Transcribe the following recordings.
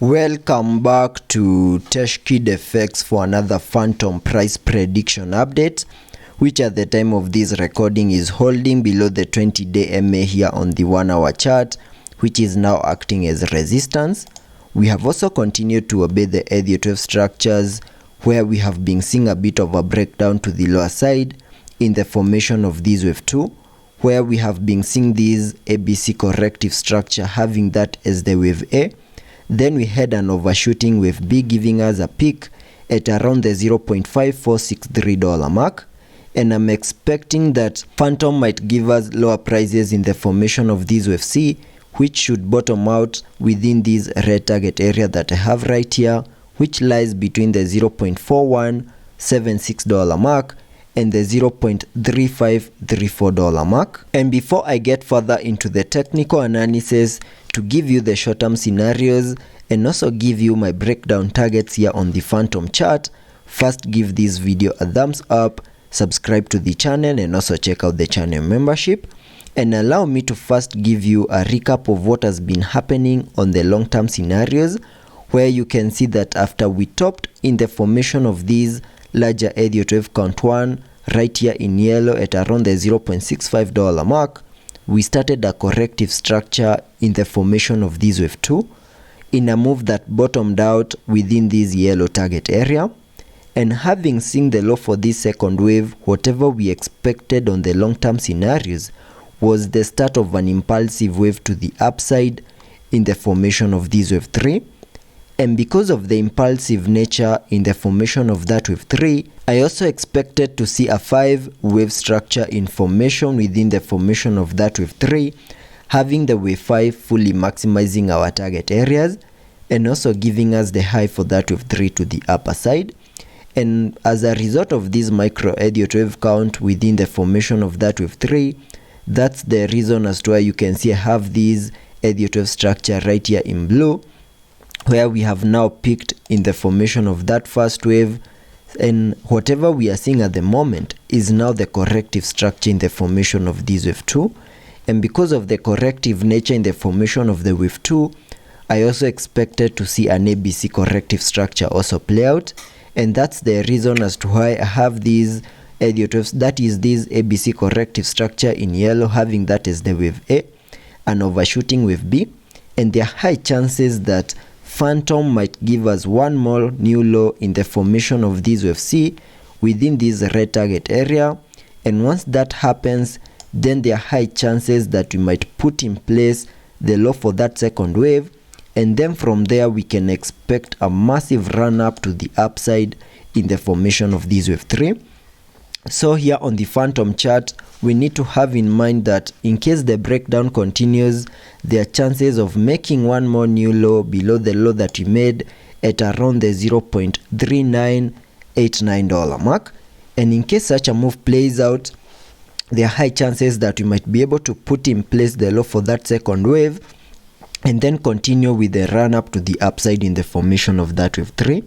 Welcome back to TechKidFX for another Fantom price prediction update, which at the time of this recording is holding below the 20-day MA here on the 1-hour chart, which is now acting as resistance. We have also continued to obey the Elliot wave structures, where we have been seeing a bit of a breakdown to the lower side in the formation of this wave 2, where we have been seeing this ABC corrective structure having that as the wave A. Then we had an overshooting wave B giving us a peak at around the $0.5463 mark, and I'm expecting that Fantom might give us lower prices in the formation of this wave C, which should bottom out within this red target area that I have right here, which lies between the $0.4176 mark and the $0.3534 mark. And before I get further into the technical analysis, to give you the short-term scenarios and also give you my breakdown targets here on the Fantom chart, first give this video a thumbs up, subscribe to the channel, and also check out the channel membership. And allow me to first give you a recap of what has been happening on the long-term scenarios, where you can see that after we topped in the formation of these larger Elliot wave count 1 right here in yellow at around the $0.65 mark, we started a corrective structure in the formation of this wave 2 in a move that bottomed out within this yellow target area. And having seen the low for this second wave, whatever we expected on the long-term scenarios was the start of an impulsive wave to the upside in the formation of this wave 3. And because of the impulsive nature in the formation of that wave 3, I also expected to see a 5-wave structure in formation within the formation of that wave 3, having the wave 5 fully maximizing our target areas and also giving us the high for that wave 3 to the upper side. And as a result of this micro Elliot wave count within the formation of that wave 3, that's the reason as to why you can see I have this Elliot wave structure right here in blue, where we have now peaked in the formation of that first wave, and whatever we are seeing at the moment is now the corrective structure in the formation of this wave 2. And because of the corrective nature in the formation of the wave 2, I also expected to see an ABC corrective structure also play out, and that's the reason as to why I have these Elliot waves, that is this ABC corrective structure in yellow, having that as the wave A, an overshooting wave B, and there are high chances that Fantom might give us one more new low in the formation of this wave C within this red target area. And once that happens, then there are high chances that we might put in place the low for that second wave, and then from there we can expect a massive run up to the upside in the formation of this wave 3. So here on the Fantom chart, we need to have in mind that in case the breakdown continues, there are chances of making one more new low below the low that we made at around the $0.3989 mark. And in case such a move plays out, there are high chances that we might be able to put in place the low for that second wave and then continue with the run up to the upside in the formation of that wave 3.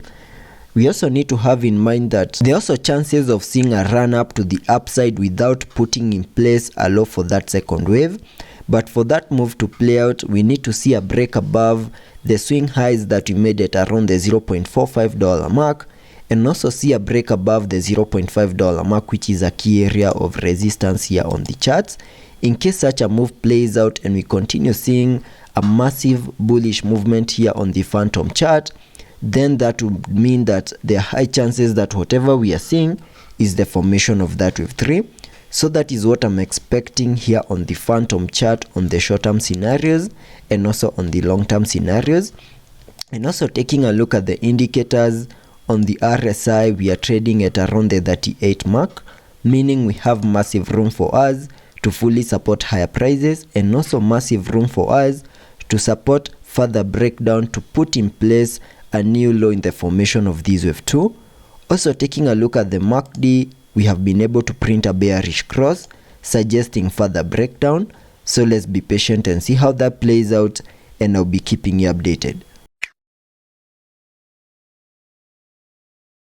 We also need to have in mind that there are also chances of seeing a run up to the upside without putting in place a low for that second wave. But for that move to play out, we need to see a break above the swing highs that we made at around the $0.45 mark, and also see a break above the $0.5 mark, which is a key area of resistance here on the charts. In case such a move plays out and we continue seeing a massive bullish movement here on the Fantom chart, then that would mean that there are high chances that whatever we are seeing is the formation of that wave 3. So that is what I'm expecting here on the Fantom chart on the short-term scenarios and also on the long-term scenarios. And also taking a look at the indicators, on the RSI we are trading at around the 38 mark, meaning we have massive room for us to fully support higher prices, and also massive room for us to support further breakdown to put in place a new low in the formation of this wave 2. Also taking a look at the MACD, we have been able to print a bearish cross suggesting further breakdown. So let's be patient and see how that plays out, and I'll be keeping you updated.